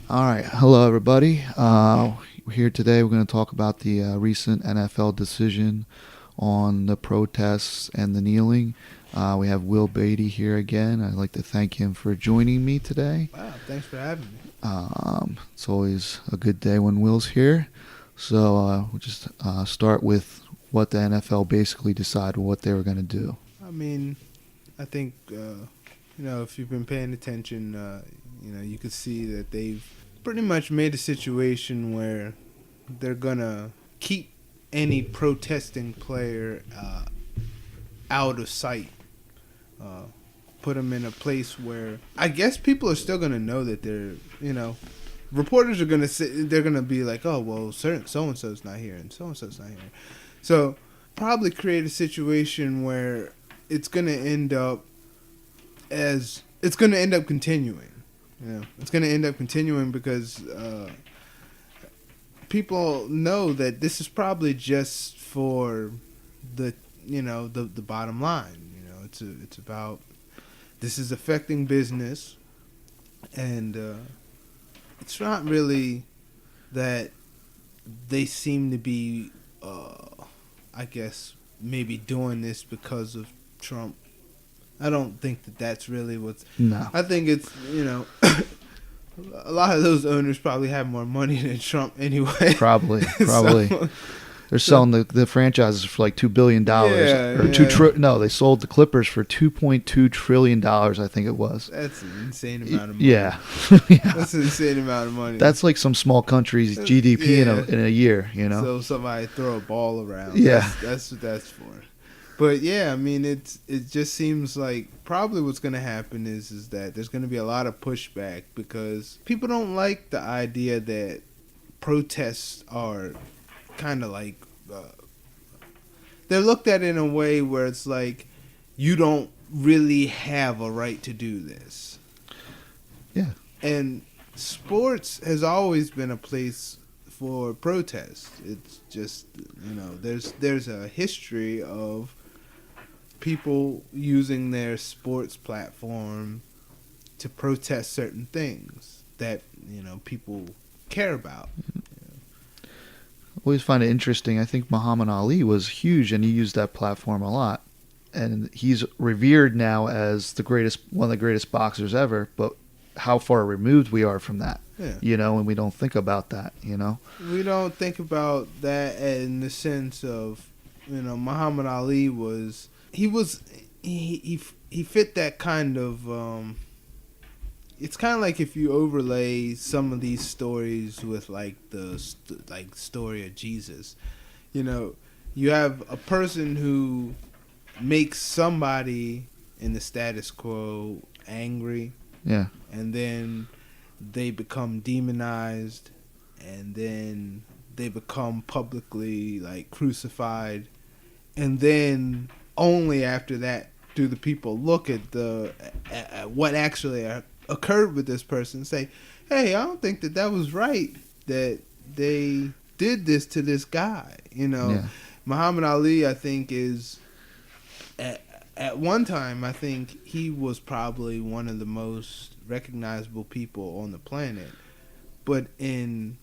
All right. Hello, everybody. Here today, we're going to talk about the recent NFL decision on the protests and the kneeling. We have Will Beatty here again. I'd like to thank him for joining me today. Wow, thanks for having me. It's always a good day when Will's here. So we'll just start with what the NFL basically decided what they were going to do. I mean, I think, if you've been paying attention, you could see that they've pretty much made a situation where they're going to keep any protesting player out of sight. Put them in a place where I guess people are still going to know that reporters are going to say, they're going to be like, oh, well, so-and-so's not here and so-and-so's not here. So probably create a situation where it's going to end up continuing. It's going to end up continuing because people know that this is probably just for the bottom line. It's about this is affecting business, and it's not really that they seem to be, I guess, maybe doing this because of Trump. I don't think that that's really what's... No. I think it's, a lot of those owners probably have more money than Trump anyway. Probably. They're selling the franchises for like $2 billion. They sold the Clippers for $2.2 trillion, I think it was. That's an insane amount of money. Yeah. That's an insane amount of money. That's like some small country's GDP in a year, So somebody throw a ball around. Yeah. That's what that's for. But yeah, I mean, it just seems like probably what's going to happen is that there's going to be a lot of pushback because people don't like the idea that protests are kind of like they're looked at in a way where it's like you don't really have a right to do this. Yeah. And sports has always been a place for protest. It's just, there's a history of people using their sports platform to protest certain things that, people care about. I always find it interesting. I think Muhammad Ali was huge, and he used that platform a lot. And he's revered now as one of the greatest boxers ever. But how far removed we are from that, and we don't think about that, We don't think about that in the sense of, Muhammad Ali he fit that kind of. It's kind of like if you overlay some of these stories with like the story of Jesus, you have a person who makes somebody in the status quo angry, and then they become demonized, and then they become publicly like crucified, and then only after that do the people look at at what actually occurred with this person and say, hey, I don't think that was right that they did this to this guy. Muhammad Ali, I think, is at one time, I think he was probably one of the most recognizable people on the planet, but in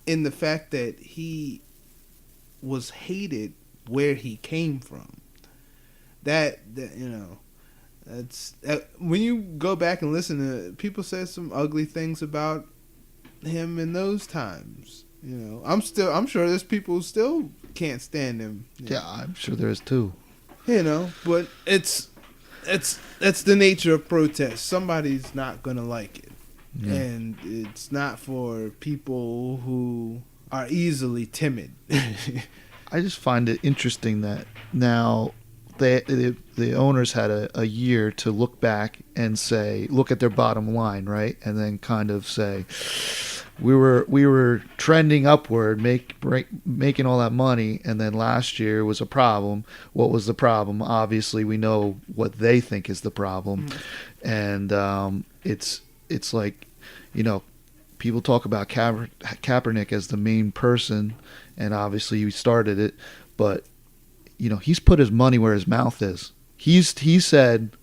the fact that he was hated where he came from, that's when you go back and listen to people say some ugly things about him in those times. I'm sure there's people who still can't stand him. Yeah, I'm sure there is too. But it's the nature of protest. Somebody's not gonna like it, and it's not for people who are easily timid. I just find it interesting that now the owners had a year to look back and look at their bottom line, right? And then kind of say, we were trending upward, making all that money, and then last year was a problem. What was the problem? Obviously, we know what they think is the problem, and it's like, people talk about Kaepernick as the main person, and obviously he started it, but he's put his money where his mouth is. He said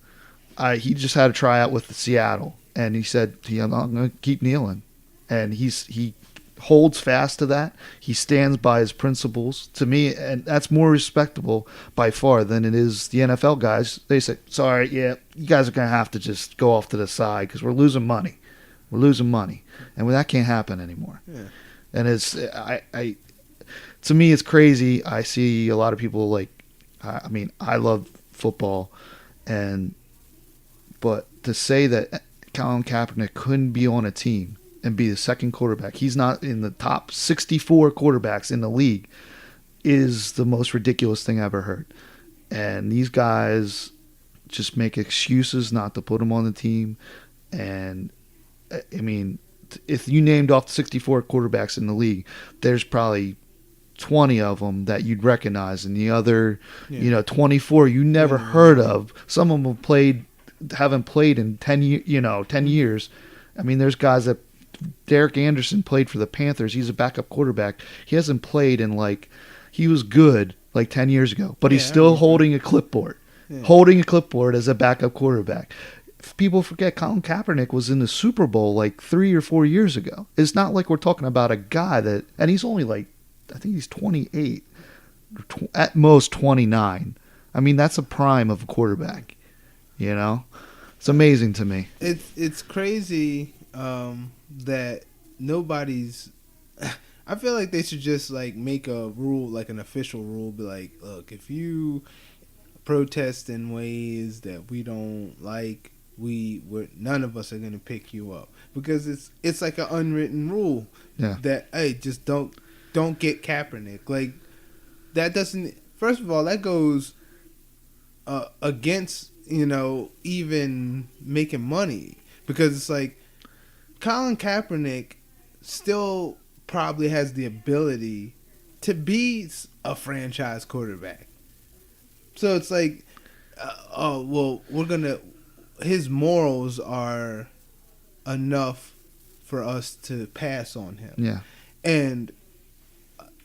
he just had a tryout with Seattle. and he said, I'm going to keep kneeling. And he holds fast to that. He stands by his principles. To me, and that's more respectable by far than it is the NFL guys. They say, sorry, yeah, you guys are going to have to just go off to the side because we're losing money. We're losing money. And that can't happen anymore. Yeah. And to me, it's crazy. I see a lot of people I love football, but to say that Colin Kaepernick couldn't be on a team and be the second quarterback, he's not in the top 64 quarterbacks in the league, is the most ridiculous thing I've ever heard. And these guys just make excuses not to put him on the team. And I mean, if you named off 64 quarterbacks in the league, there's probably 20 of them that you'd recognize, and the other, 24 you never heard of. Some of them haven't played in 10 years. I mean, there's guys that Derek Anderson played for the Panthers. He's a backup quarterback. He hasn't played he was good 10 years ago, but he's still holding a clipboard. Holding a clipboard as a backup quarterback. People forget Colin Kaepernick was in the Super Bowl 3 or 4 years ago. It's not like we're talking about a guy and he's only I think he's 28, at most 29. I mean, that's a prime of a quarterback. It's amazing to me. It's crazy that nobody's. I feel like they should just make a rule, an official rule, be like, look, if you protest in ways that we don't like, none of us are gonna pick you up, because it's like an unwritten rule that, hey, just don't get Kaepernick. That doesn't. First of all, that goes against even making money, because it's Colin Kaepernick still probably has the ability to be a franchise quarterback. So it's his morals are enough for us to pass on him. Yeah. And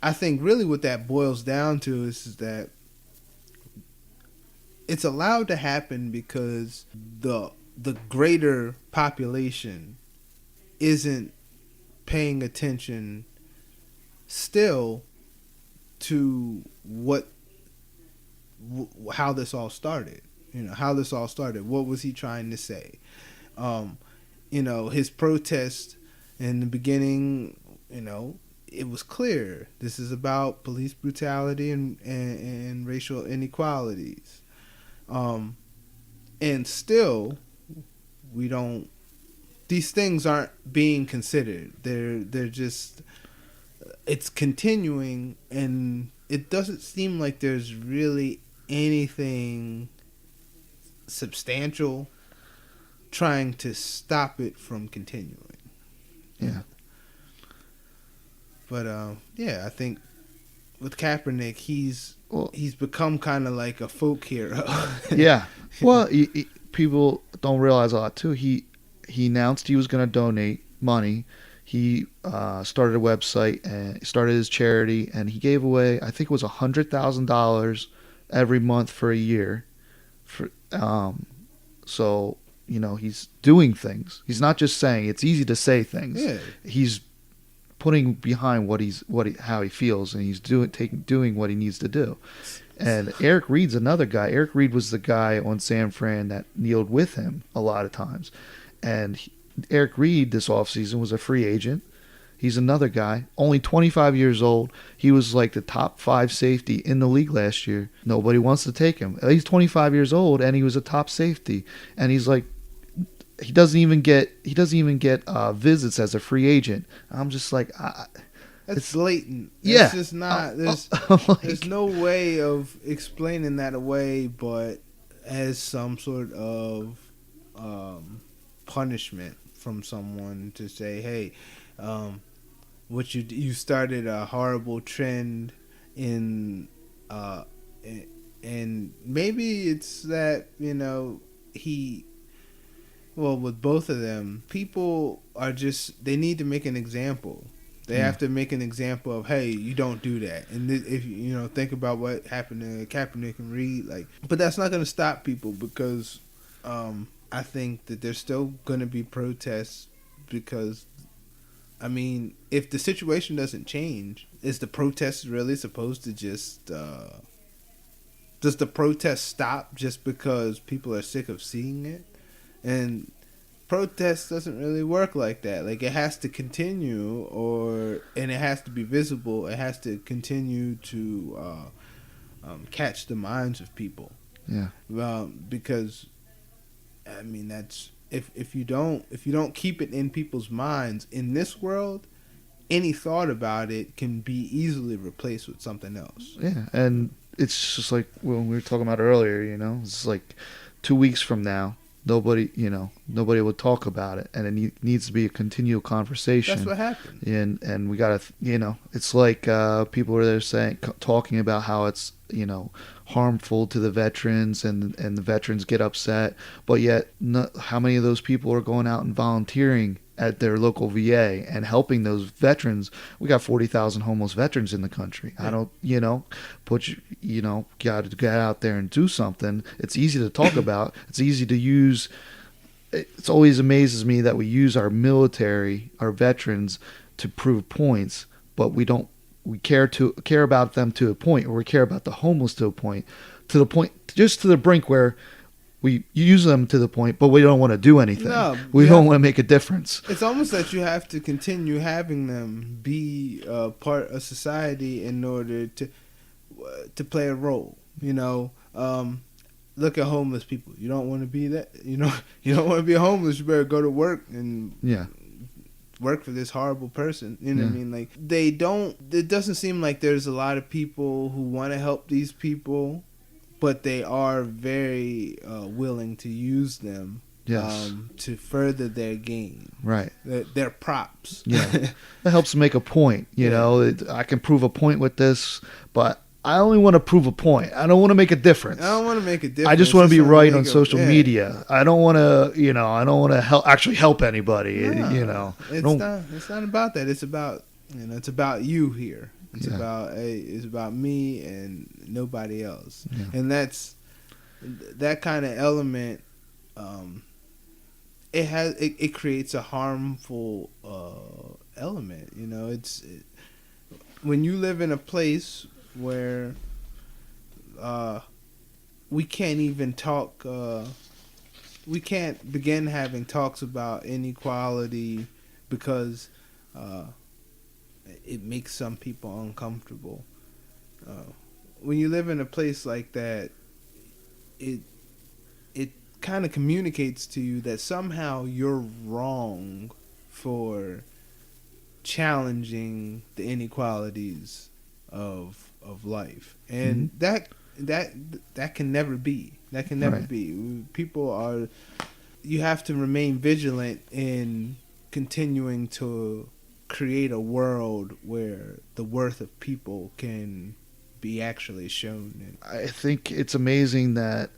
I think really what that boils down to is that it's allowed to happen because the greater population isn't paying attention still to how this all started. How this all started. What was he trying to say? His protest in the beginning, it was clear. This is about police brutality and racial inequalities. And still, these things aren't being considered. They're just, it's continuing, and it doesn't seem like there's really anything substantial trying to stop it from continuing. Yeah. But I think with Kaepernick, he's become kind of like a folk hero. Yeah. Well, people don't realize a lot too. He announced he was going to donate money. He started a website and started his charity, and he gave away, I think it was $100,000 every month for a year. So he's doing things. He's not just saying. It's easy to say things. Yeah. He's putting behind how he feels, and he's doing what he needs to do. And Eric Reed's another guy. Eric Reed was the guy on San Fran that kneeled with him a lot of times. And Eric Reed this offseason was a free agent. He's another guy, only 25 years old. He was the top 5 safety in the league last year. Nobody wants to take him. He's 25 years old, and he was a top safety. And he's he doesn't even get visits as a free agent. I'm just that's blatant. Yeah. It's just not. There's no way of explaining that away, but as some sort of punishment from someone to say, hey, what you started a horrible trend in, and maybe it's that with both of them, people are they need to make an example. They have to make an example of, hey, you don't do that. And if think about what happened to Kaepernick and Reed, but that's not going to stop people, because I think that there's still going to be protests because, I mean, if the situation doesn't change, is the protest really supposed to just does the protest stop just because people are sick of seeing it? And protest doesn't really work like that. Like, it has to continue, and it has to be visible. It has to continue to catch the minds of people. Yeah. Because, I mean, that's if you don't keep it in people's minds in this world, any thought about it can be easily replaced with something else. Yeah, and it's just like when we were talking about earlier, it's like 2 weeks from now, nobody will talk about it, and it needs to be a continual conversation. That's what happened. And we gotta, it's like people are there talking about how it's, harmful to the veterans, and the veterans get upset, but yet how many of those people are going out and volunteering at their local VA and helping those veterans? We got 40,000 homeless veterans in the country. Yeah. I don't, got to get out there and do something. It's easy to talk about. It's easy to use. It always amazes me that we use our military, our veterans, to prove points, but we don't. We care about them to a point, or we care about the homeless to the point, just to the brink where we use them to the point, but we don't want to do anything. No, we don't want to make a difference. It's almost that you have to continue having them be part of society in order to play a role. Look at homeless people. You don't want to be that. You don't want to be homeless. You better go to work and work for this horrible person. You know what I mean? Like, it doesn't seem like there's a lot of people who want to help these people, but they are very willing to use them to further their gain. Right. Their props. Yeah. That helps make a point. I can prove a point with this, but I only want to prove a point. I don't want to make a difference. I don't want to make a difference. I just want to be right on social media. I don't want to, actually help anybody. No, it's not about that. It's about, it's about you here. It's about me and nobody else. Yeah. And that's that kind of element. It creates a harmful element. When you live in a place where we can't even talk. We can't begin having talks about inequality because it makes some people uncomfortable. When you live in a place like that, it kind of communicates to you that somehow you're wrong for challenging the inequalities of life, and that can never be. That can never be. You have to remain vigilant in continuing to create a world where the worth of people can be actually shown. I think it's amazing that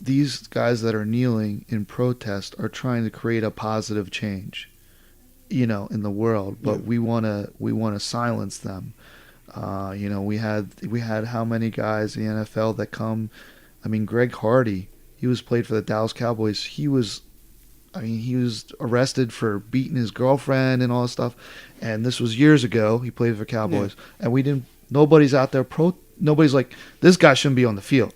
these guys that are kneeling in protest are trying to create a positive change, in the world, but we want to silence them. We had how many guys in the NFL that come? I mean, Greg Hardy, he played for the Dallas Cowboys. He was arrested for beating his girlfriend and all this stuff. And this was years ago. He played for Cowboys, and nobody's out there nobody's like, this guy shouldn't be on the field.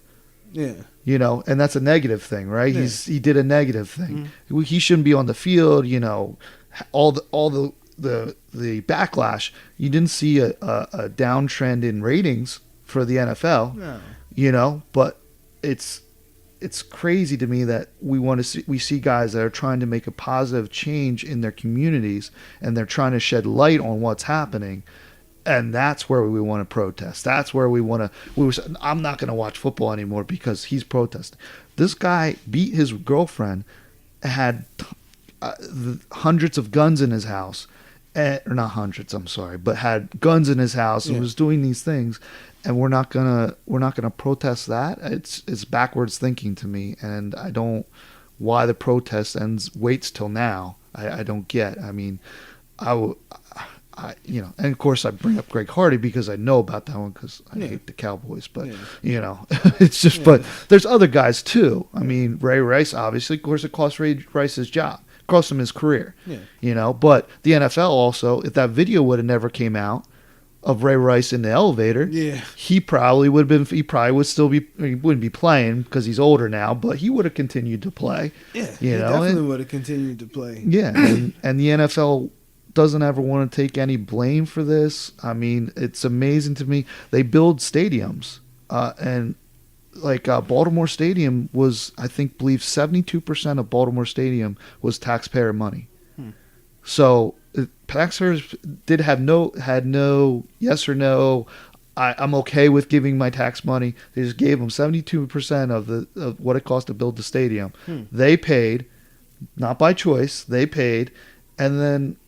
Yeah. And that's a negative thing, right? Yeah. He did a negative thing. Mm-hmm. He shouldn't be on the field. All the backlash. You didn't see a downtrend in ratings for the NFL. No. But it's crazy to me that we see guys that are trying to make a positive change in their communities, and they're trying to shed light on what's happening. And that's where we want to protest. That's where I'm not going to watch football anymore because he's protesting. This guy beat his girlfriend, had hundreds of guns in his house, or not hundreds, I'm sorry, but had guns in his house and was doing these things. And we're not gonna protest that. It's backwards thinking to me, and I don't why the protest waits till now. I don't get. I mean, and of course I bring up Greg Hardy because I know about that one because I hate the Cowboys, but it's just. But there's other guys too. I mean, Ray Rice, obviously, of course, it cost Ray Rice his job, cost him his career. Yeah. But the NFL also, if that video would have never came out of Ray Rice in the elevator, he probably would have been. He probably would still be. He wouldn't be playing because he's older now, but he would have continued to play. Yeah, he definitely would have continued to play. Yeah, and the NFL doesn't ever want to take any blame for this. I mean, it's amazing to me. They build stadiums, and like Baltimore Stadium was, I believe 72% of Baltimore Stadium was taxpayer money. So taxpayers had no yes or no. I'm okay with giving my tax money. They just gave them 72% of what it cost to build the stadium. They paid, not by choice. They paid, and then.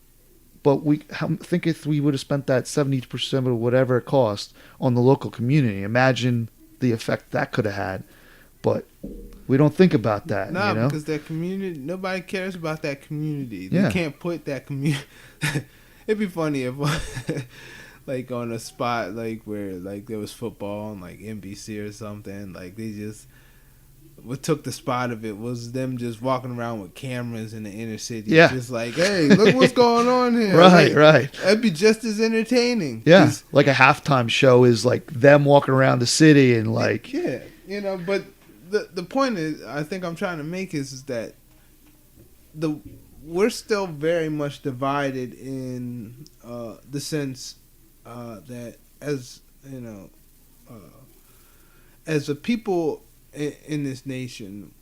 But I think if we would have spent that 70% of whatever it cost on the local community, imagine the effect that could have had. But we don't think about that. No, because that community, nobody cares about that community. They can't put that community. It'd be funny if, like, on a spot like where like there was football on like NBC or something, like they just. What took the spot of it was them just walking around with cameras in the inner city. Yeah. Just like, hey, look what's going on here. Right, right. That'd be just as entertaining. Yeah. Just, like a halftime show is like them walking around the city and like. Yeah. But the point is, I think I'm trying to make is that we're still very much divided in the sense that as a people in this nation,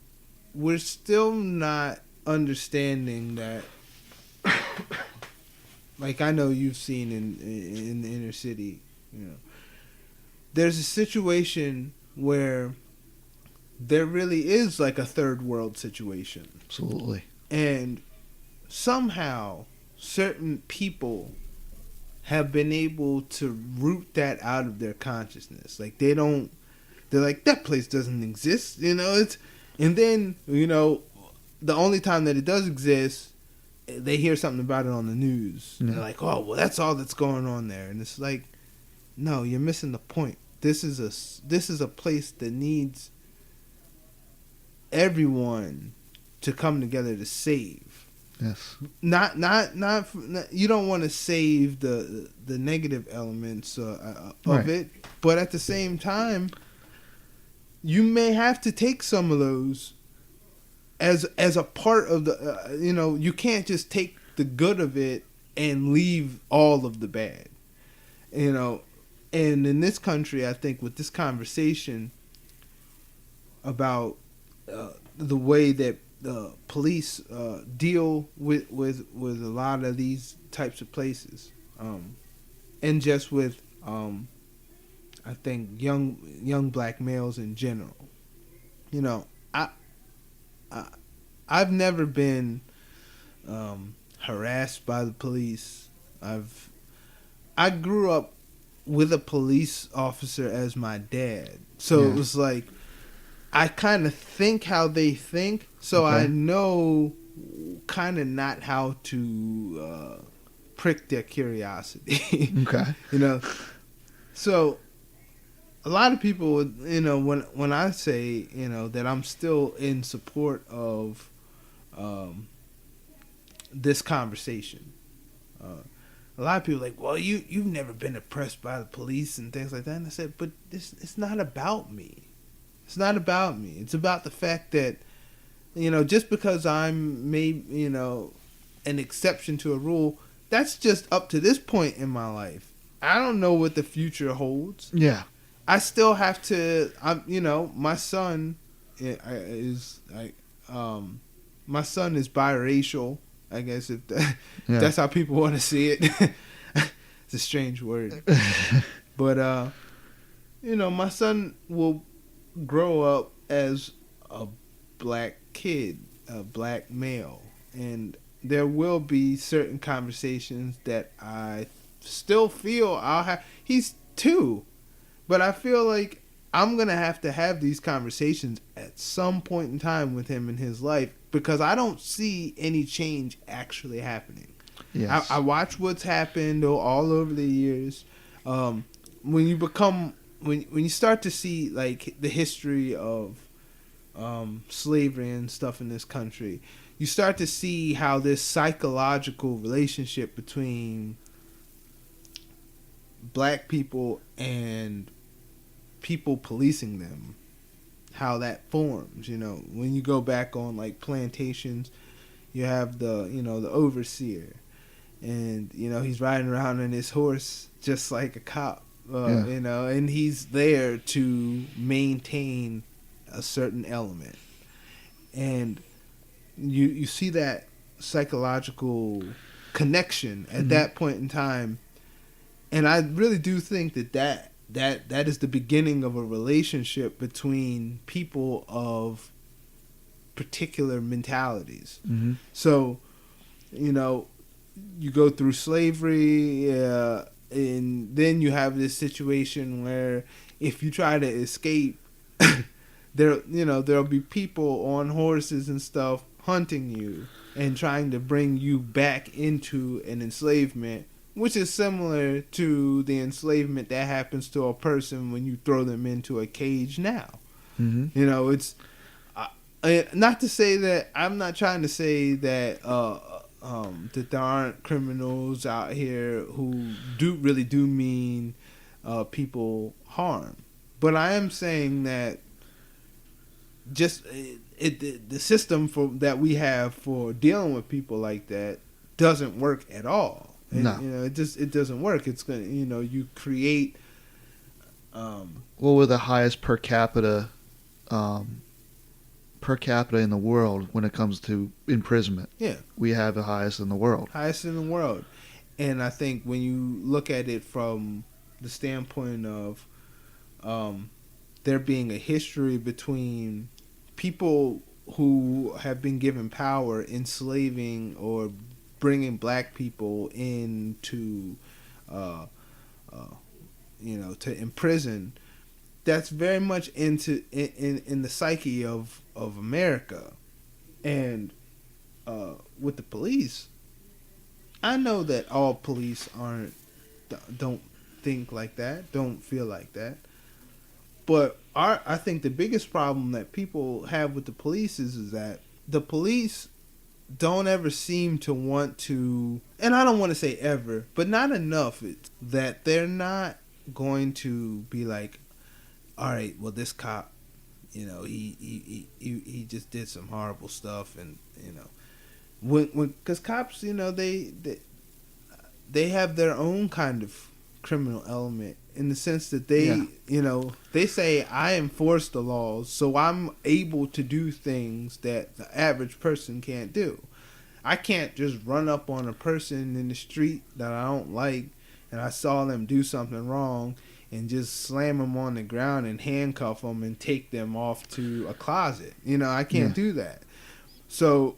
we're still not understanding that. Like I know you've seen in the inner city, there's a situation where there really is like a third world situation. Absolutely. And somehow certain people have been able to root that out of their consciousness. Like they're like, that place doesn't exist, and then, the only time that it does exist, they hear something about it on the news. Yeah. They're like, oh, well, that's all that's going on there. And it's like, no, you're missing the point. This is a place that needs everyone to come together to save. Yes. Not you don't want to save the negative elements of it, but at the same time, you may have to take some of those as a part of the, you can't just take the good of it and leave all of the bad, and in this country, I think with this conversation about the way that police deal with a lot of these types of places, and just with I think young black males in general. I've never been harassed by the police. I grew up with a police officer as my dad, so it was like I kind of think how they think, so I know kind of not how to prick their curiosity. Okay. So a lot of people, when I say, that I'm still in support of this conversation, a lot of people are like, well, you've never been oppressed by the police and things like that. And I said, but it's not about me. It's not about me. It's about the fact that, just because I'm maybe, an exception to a rule, that's just up to this point in my life. I don't know what the future holds. Yeah. I still have to. My son is like, my son is biracial. I guess if that's how people want to see it. It's a strange word, but my son will grow up as a black kid, a black male, and there will be certain conversations that I still feel I'll have. He's 2. But I feel like I'm going to have these conversations at some point in time with him in his life because I don't see any change actually happening. Yes. I watch what's happened all over the years. When you become when you start to see like the history of slavery and stuff in this country, you start to see how this psychological relationship between black people and people policing them, how that forms. You know, when you go back on like plantations, you have the overseer, and he's riding around on his horse just like a cop, and he's there to maintain a certain element, and you see that psychological connection at that point in time, and I really do think that is the beginning of a relationship between people of particular mentalities. Mm-hmm. So, you go through slavery, and then you have this situation where if you try to escape, there'll be people on horses and stuff hunting you and trying to bring you back into an enslavement, which is similar to the enslavement that happens to a person when you throw them into a cage now. Mm-hmm. It's not to say that I'm not trying to say that that there aren't criminals out here who do mean people harm, but I am saying that just the system that we have for dealing with people like that doesn't work at all. And, No. it doesn't work. It's gonna you create. Well, we're the highest per capita in the world when it comes to imprisonment. Yeah, we have the highest in the world. Highest in the world, and I think when you look at it from the standpoint of there being a history between people who have been given power enslaving or bringing black people into to imprison, that's very much in the psyche of America. And with the police, I know that all police don't think like that, don't feel like that, but I think the biggest problem that people have with the police is that the police don't ever seem to want to, and I don't want to say ever, but not enough, that they're not going to be like, all right, well, this cop, he just did some horrible stuff, and because cops, they have their own kind of criminal element in the sense that they they say, I enforce the laws, so I'm able to do things that the average person can't do. I can't just run up on a person in the street that I don't like and I saw them do something wrong and just slam them on the ground and handcuff them and take them off to a closet. I can't do that. So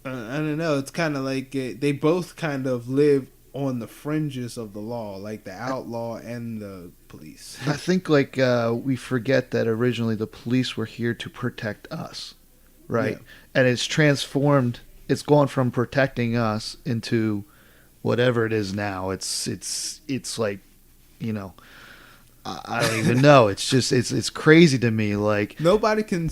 I don't know, it's kind of like they both kind of live on the fringes of the law, like the outlaw and the police. I think we forget that originally the police were here to protect us, right? Yeah. And it's transformed. It's gone from protecting us into whatever it is now. It's like, I don't even know. It's just it's crazy to me. Like, nobody can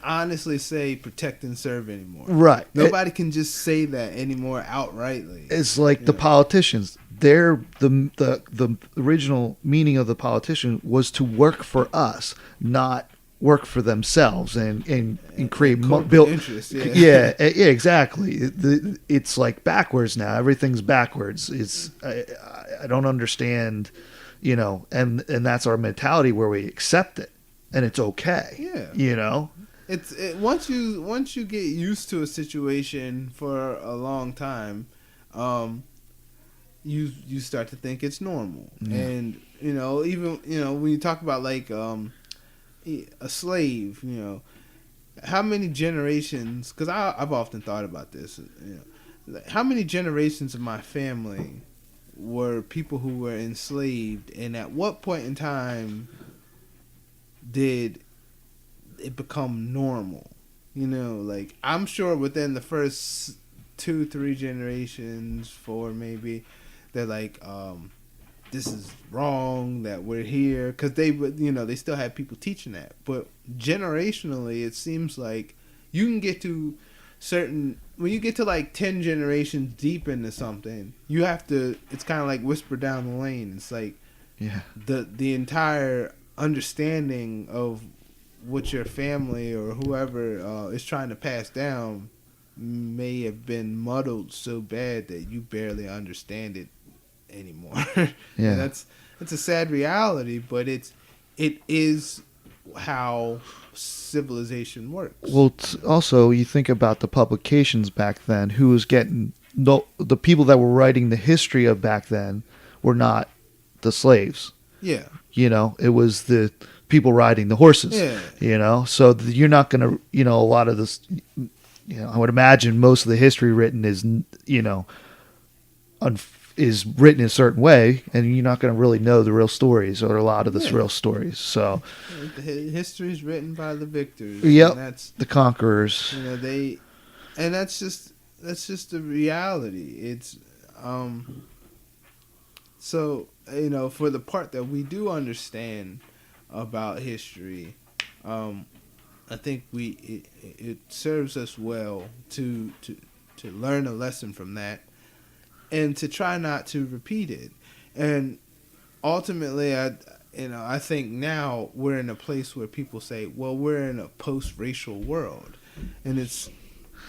honestly say protect and serve anymore. Right. Nobody can just say that anymore outrightly. It's like the politicians. They're the original meaning of the politician was to work for us, not work for themselves and create build interest. Yeah, exactly. It's like backwards now. Everything's backwards. It's I don't understand. And that's our mentality where we accept it and it's okay. Yeah. Once you get used to a situation for a long time, you start to think it's normal. Yeah. And even when you talk about like a slave, how many generations, because I've often thought about this, how many generations of my family were people who were enslaved, and at what point in time did it become normal? Like, I'm sure within the first 2-3 generations, 4 maybe, they're like, this is wrong that we're here, because they would, they still have people teaching that. But generationally, it seems like you can get to when you get to like 10 generations deep into something, you have to, it's kind of like whisper down the lane. It's like, yeah, the entire understanding of what your family or whoever is trying to pass down may have been muddled so bad that you barely understand it anymore. yeah. And that's a sad reality, but it is how civilization works. Well, also you think about the publications back then. Who was getting the people that were writing the history of back then were not the slaves. Yeah. It was the people riding the horses. Yeah. So you're not going to, a lot of this, I would imagine most of the history written is, is written in a certain way, and you're not going to really know the real stories or a lot of the real stories. So history is written by the victors. Yep. And that's the conquerors. And that's just the reality. It's so, for the part that we do understand about history, I think it serves us well to learn a lesson from that, and to try not to repeat it. And ultimately, I think now we're in a place where people say, well, we're in a post-racial world. And it's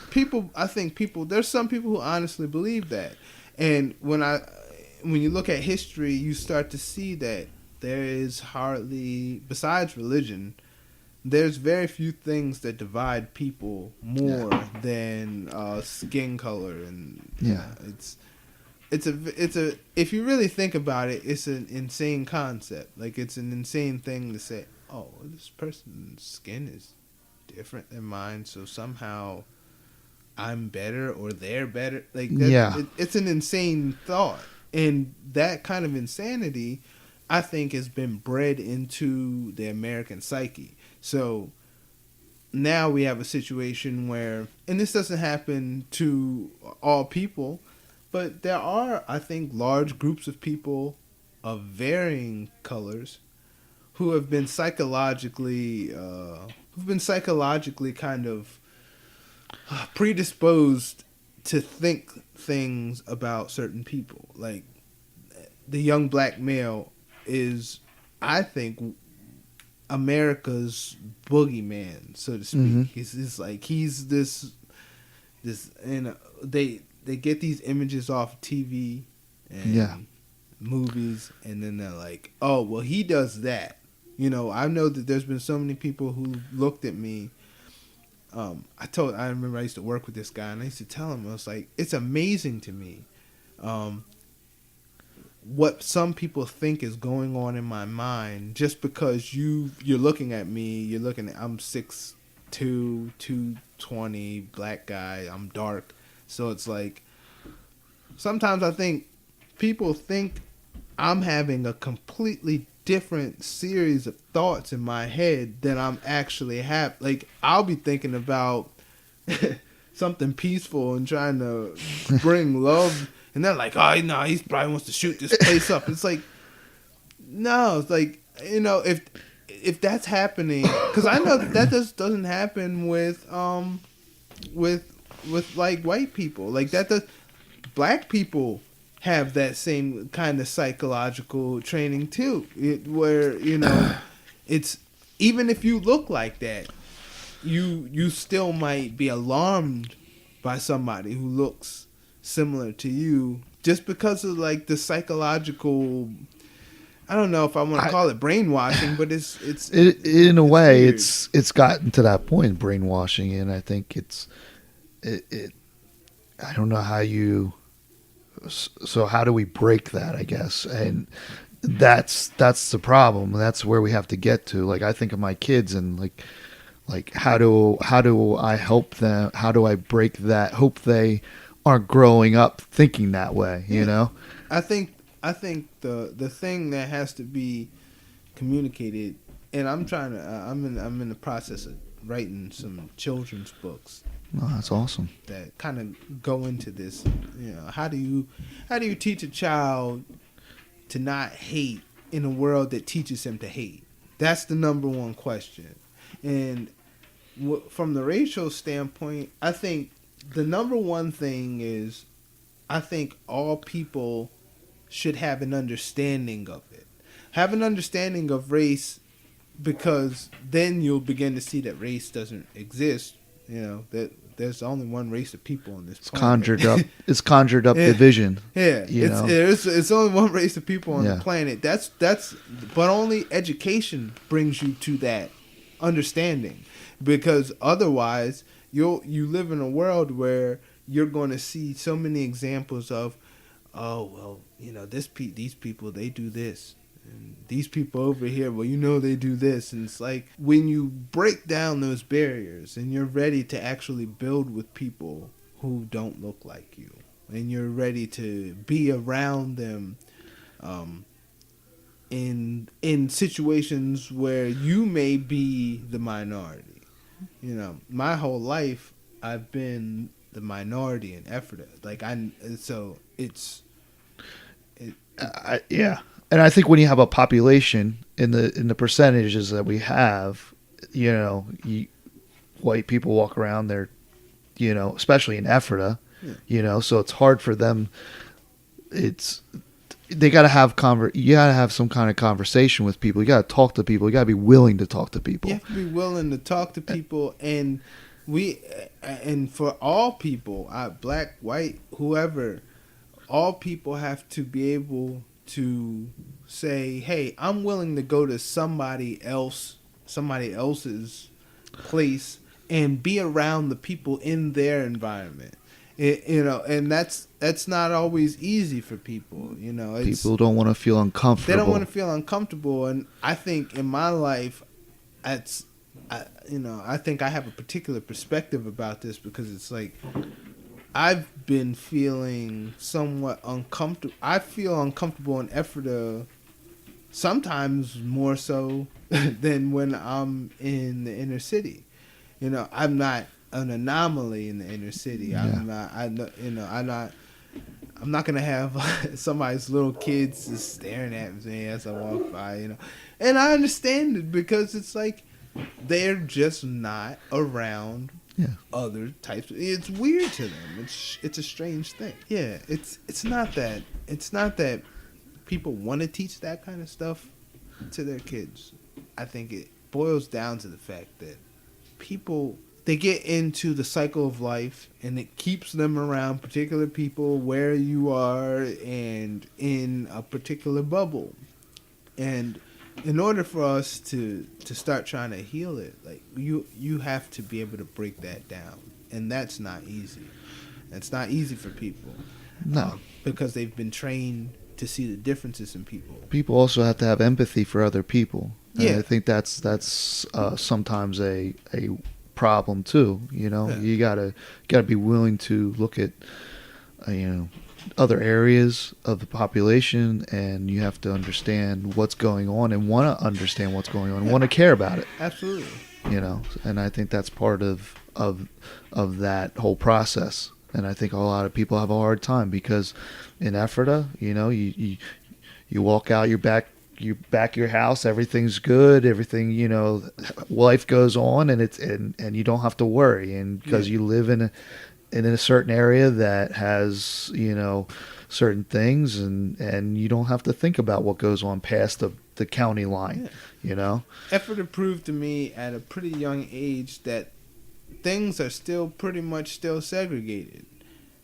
people, I think people, there's some people who honestly believe that. And when you look at history, you start to see that there is hardly, besides religion, there's very few things that divide people more than skin color. And it's a if you really think about it, it's an insane concept. Like, it's an insane thing to say, oh, this person's skin is different than mine, so somehow I'm better or they're better. Like, it's an insane thought. And that kind of insanity, I think, has been bred into the American psyche. So now we have a situation where, and this doesn't happen to all people, but there are, I think, large groups of people of varying colors who have been psychologically kind of predisposed to think things about certain people. Like, the young black male is, I think, America's boogeyman, so to speak. Mm-hmm. He's this, and they get these images off TV and movies, and then they're like, oh, well, he does that. I know that there's been so many people who looked at me. I remember I used to work with this guy, and I used to tell him, I was like, it's amazing to me what some people think is going on in my mind, just because you're looking at me, I'm 6'2", 220, black guy, I'm dark. So it's like, sometimes I think people think I'm having a completely different series of thoughts in my head than I'm actually have. Like, I'll be thinking about something peaceful and trying to bring love, and they're like, oh, no, he probably wants to shoot this place up. It's like, no, it's like, if that's happening, because I know that just doesn't happen with like white people. Like, black people have that same kind of psychological training too, where it's, even if you look like that, you still might be alarmed by somebody who looks similar to you, just because of like the psychological, I don't know if I want to call it brainwashing, but it's in a way weird. it's gotten to that point, brainwashing, and I think it I don't know how you. So how do we break that, I guess? And that's the problem. That's where we have to get to. Like, I think of my kids, and like how do I help them? How do I break that? Hope they aren't growing up thinking that way, I think the thing that has to be communicated, and I'm in the process of writing some children's books, Oh, that's awesome. that kind of go into this. You know, how do you teach a child to not hate in a world that teaches him to hate? That's the number one question. And from the racial standpoint, I think the number one thing is, I think all people should have an understanding of it. Have an understanding of race, because then you'll begin to see that race doesn't exist. You know, that there's only one race of people on this planet. It's conjured up Yeah. division. Yeah, it's only one race of people on Yeah. the planet. But only education brings you to that understanding, because otherwise you live in a world where you're going to see so many examples of, oh well, you know, these people, they do this, and these people over here, well, you know, they do this. And it's like, when you break down those barriers and you're ready to actually build with people who don't look like you, and you're ready to be around them in situations where you may be the minority. You know, my whole life I've been the minority in Ephrata. Yeah, and I think when you have a population in the percentages that we have, you know, white people walk around there, you know, especially in Ephrata, Yeah. you know, so it's hard for them. They got to have you got to have some kind of conversation with people. You got to talk to people. You got to be willing to talk to people. You have to be willing to talk to people, and for all people, black, white, whoever, all people have to be able to say, "Hey, I'm willing to go to somebody else's place and be around the people in their environment." You know, and that's not always easy for people. You know, People don't want to feel uncomfortable. They don't want to feel uncomfortable, and I think in my life, I think I have a particular perspective about this, because it's like, I've been feeling somewhat uncomfortable. I feel uncomfortable in Ephrata sometimes more so than when I'm in the inner city. You know, I'm not an anomaly in the inner city. Yeah. I'm not gonna have somebody's little kids just staring at me as I walk by. You know, and I understand it, because it's like, they're just not around other types. It's weird to them. It's a strange thing. Yeah, it's not that people want to teach that kind of stuff to their kids. I think it boils down to the fact that people, they get into the cycle of life, and it keeps them around particular people where you are and in a particular bubble. And in order for us to start trying to heal it, like, you have to be able to break that down, and that's not easy. That's not easy for people. No, because they've been trained to see the differences in people. People also have to have empathy for other people. Yeah, and I think that's sometimes a problem too. You know, you gotta be willing to look at other areas of the population, and you have to understand what's going on and want to understand what's going on and want to care about it. Absolutely. You know, and I think that's part of that whole process. And I think a lot of people have a hard time, because in Ephrata, you know, you walk out your your house, everything's good, everything, you know, life goes on, and and you don't have to worry, and because you live in a certain area that has, you know, certain things, and you don't have to think about what goes on past the county line. You know, Ephrata proved to me at a pretty young age that things are still pretty much segregated.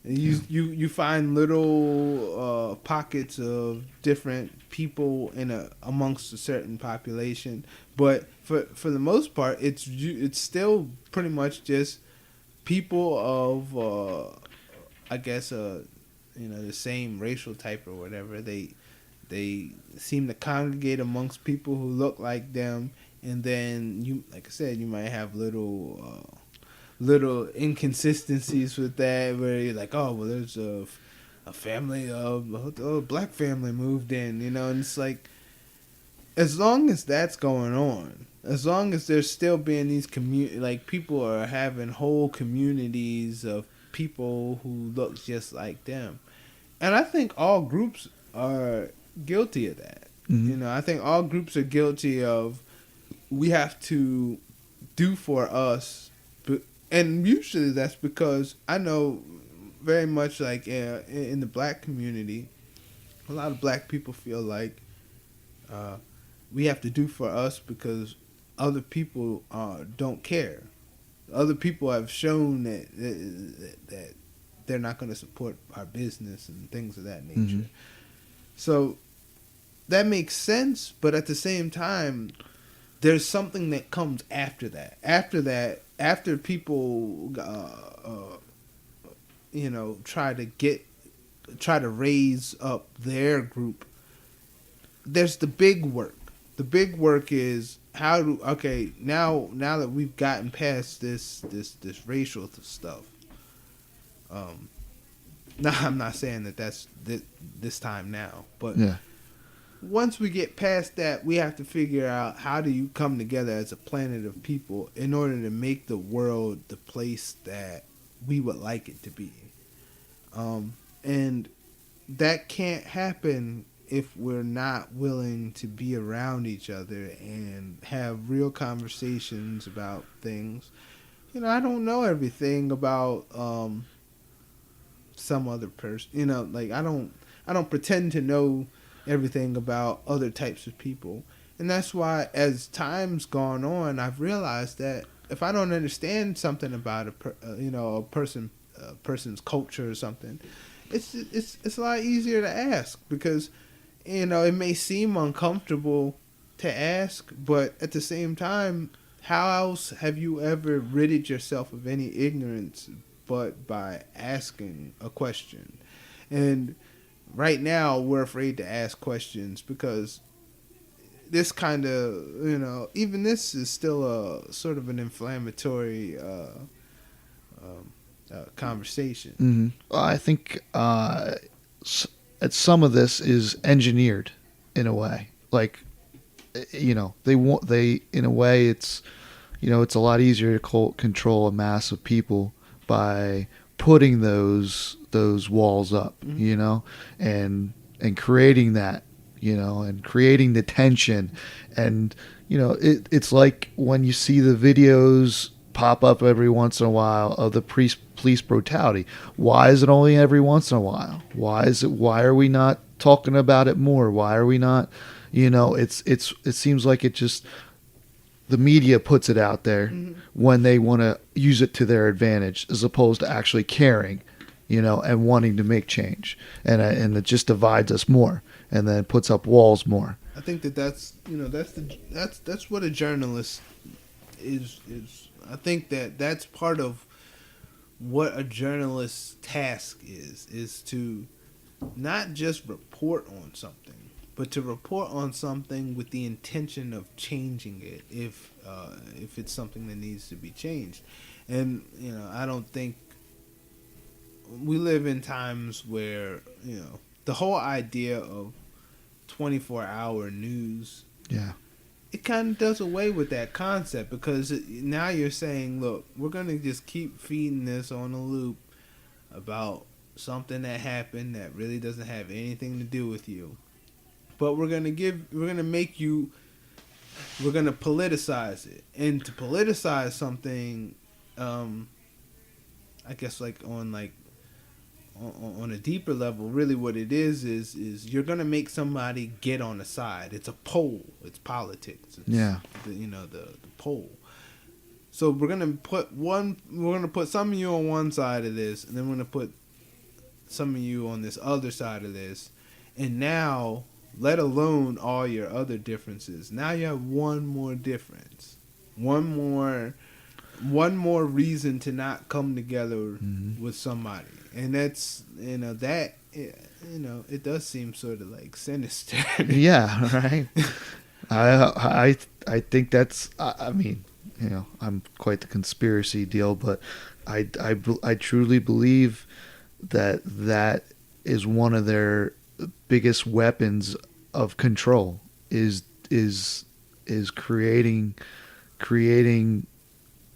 You find little pockets of different people amongst a certain population, but for the most part, it's still pretty much just people of I guess the same racial type or whatever. They seem to congregate amongst people who look like them, and then like I said, you might have little inconsistencies with that, where you're like, oh well, there's a family of a black family moved in, you know, and it's like, as long as that's going on, as long as there's still being these like people are having whole communities of people who look just like them, and I think all groups are guilty of that. Mm-hmm. You know, I think all groups are guilty of, we have to do for us, and usually that's because I know very much like in the black community, a lot of black people feel like we have to do for us because other people don't care. Other people have shown that they're not going to support our business and things of that nature. Mm-hmm. So that makes sense, but at the same time, there's something that comes after that. After people, try to raise up their group, there's the big work. The big work is now that we've gotten past this racial stuff. Now I'm not saying that's this time now, but Yeah. once we get past that, we have to figure out how do you come together as a planet of people in order to make the world the place that we would like it to be. And that can't happen if we're not willing to be around each other and have real conversations about things. You know, I don't know everything about some other person. You know, like I don't pretend to know everything about other types of people. And that's why as time's gone on, I've realized that if I don't understand something about a person's culture or something, it's a lot easier to ask, because it may seem uncomfortable to ask, but at the same time, how else have you ever ridded yourself of any ignorance but by asking a question? And right now, we're afraid to ask questions because this kind of, even this is still a sort of an inflammatory conversation. Mm-hmm. I think some of this is engineered in a way. Like, they in a way it's a lot easier to control a mass of people by putting those walls up, and creating that, and creating the tension. And it's like when you see the videos pop up every once in a while of the police brutality. Why is it only every once in a while? Why are we not talking about it more? Why are we not, it seems like it just, the media puts it out there when they want to use it to their advantage, as opposed to actually caring, and wanting to make change. And it just divides us more, and then puts up walls more. I think that's what a journalist is. I think that's part of what a journalist's task is to not just report on something, but to report on something with the intention of changing it if it's something that needs to be changed. And I don't think we live in times where the whole idea of 24-hour news, it kind of does away with that concept, because now you're saying, look, we're going to just keep feeding this on a loop about something that happened that really doesn't have anything to do with you. But we're going to politicize it. And to politicize something, I guess on a deeper level, really what it is you're going to make somebody get on a side. It's a poll. It's politics. It's the poll. So we're going to put some of you on one side of this, and then we're going to put some of you on this other side of this. And now, let alone all your other differences, now you have one more difference. One more reason to not come together with somebody. And that's, it does seem sort of like sinister. Yeah, right. I think that's, I mean, I'm quite the conspiracy deal, but I truly believe that is one of their biggest weapons of control is is creating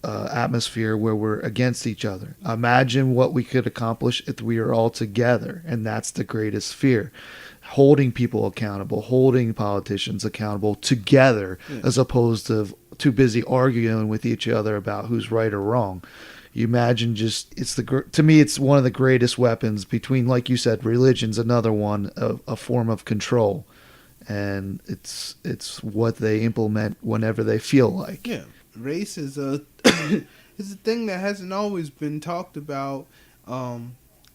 atmosphere where we're against each other. Imagine what we could accomplish if we are all together, and that's the greatest fear. Holding people accountable, holding politicians accountable together, as opposed to too busy arguing with each other about who's right or wrong. You imagine to me, it's one of the greatest weapons between, like you said, religion's another one, a form of control. And it's what they implement whenever they feel like. Yeah. Race is a is a thing that hasn't always been talked about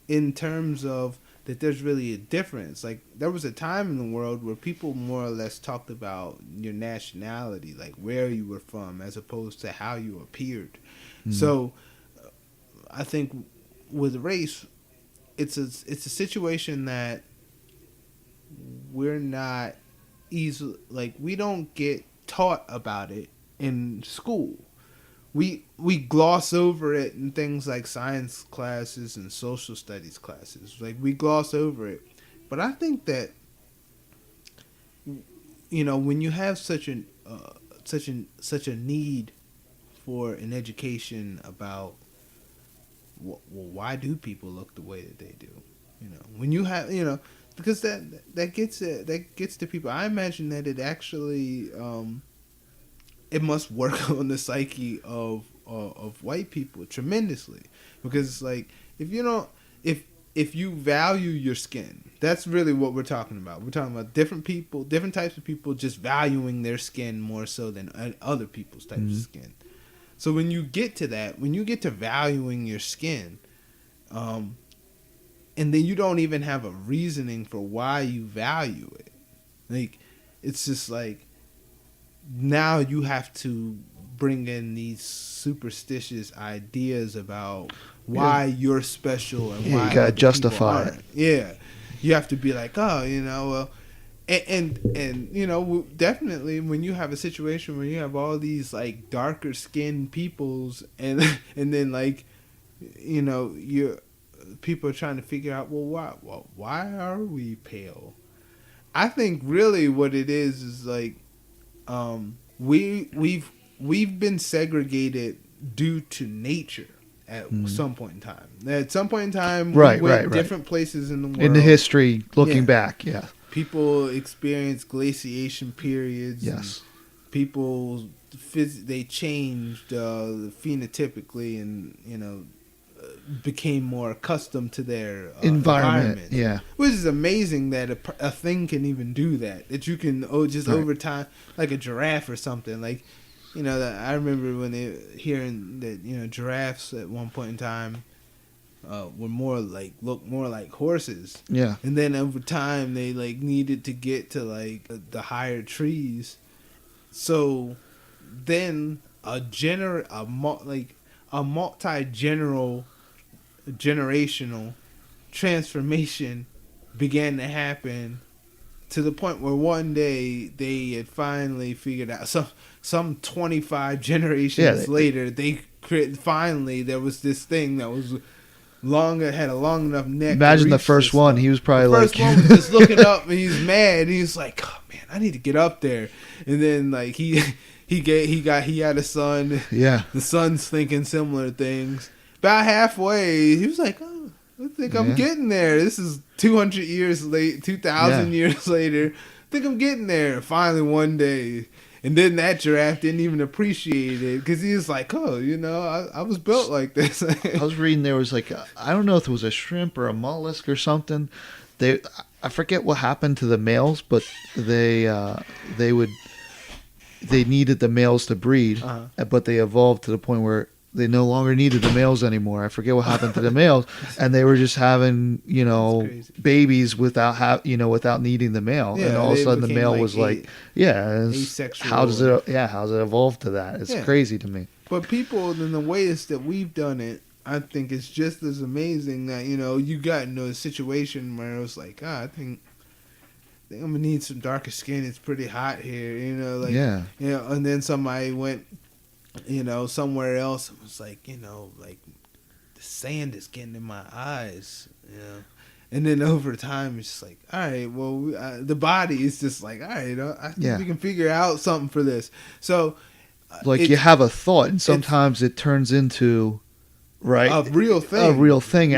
in terms of that there's really a difference. Like, there was a time in the world where people more or less talked about your nationality, like where you were from, as opposed to how you appeared. Mm. So I think with race, it's a situation that we're not easily, like, we don't get taught about it in school. We gloss over it in things like science classes and social studies classes. Like, we gloss over it. But I think that, you know, when you have such a need for an education about, well, why do people look the way that they do? You know, when you have, you know, because that gets to people. I imagine that it actually it must work on the psyche of white people tremendously, because it's like, if you value your skin, that's really what we're talking about. We're talking about different people, different types of people just valuing their skin more so than other people's types of skin. So when you get to that, when you get to valuing your skin, and then you don't even have a reasoning for why you value it, like, it's just like, now you have to bring in these superstitious ideas about why you're special and why you gotta justify it. Yeah, you have to be like, oh, you know, well, and you know, definitely when you have a situation where you have all these like darker skinned peoples, and then, like, you know, people are trying to figure out, why are we pale? I think really what it is like, we've been segregated due to nature at some point in time. At some point in time, we went different places in the world. In the history, looking back, yeah. People experienced glaciation periods. Yes. People, they changed phenotypically, and, you know, became more accustomed to their environment. Yeah, which is amazing that a thing can even do that. That you can over time, like a giraffe or something. Like, you know, that I remember when hearing that, you know, giraffes at one point in time were looked more like horses. Yeah, and then over time they like needed to get to like the higher trees. So then a multi-generational transformation began to happen, to the point where one day they had finally figured out, some 25 generations later, finally there was this thing that was had a long enough neck. Imagine the first one. He was probably the first one was just looking up, and he's mad. He's like, oh man, I need to get up there. And then like he had a son. Yeah, the son's thinking similar things. About halfway, he was like, oh, I think I'm getting there. This is 200 years late, 2,000 years later. I think I'm getting there. Finally, one day. And then that giraffe didn't even appreciate it, because he was like, oh, you know, I was built like this. I was reading there was like, I don't know if it was a shrimp or a mollusk or something. I forget what happened to the males, but they needed the males to breed, but they evolved to the point where they no longer needed the males anymore. I forget what happened to the males, and they were just having, you know, babies without needing the male. Yeah, and all of a sudden the male was like, asexual. How does it evolve to that? It's crazy to me. But people, in the ways that we've done it, I think it's just as amazing that, you know, you got into a situation where it was like, I think I'm gonna need some darker skin. It's pretty hot here, you know, like, you know, and then somebody went, you know, somewhere else, and was like, you know, like, the sand is getting in my eyes, you know, And then over time, it's just like, all right, well, the body is just like, all right, I think we can figure out something for this. So, like you have a thought, and sometimes it turns into a real thing.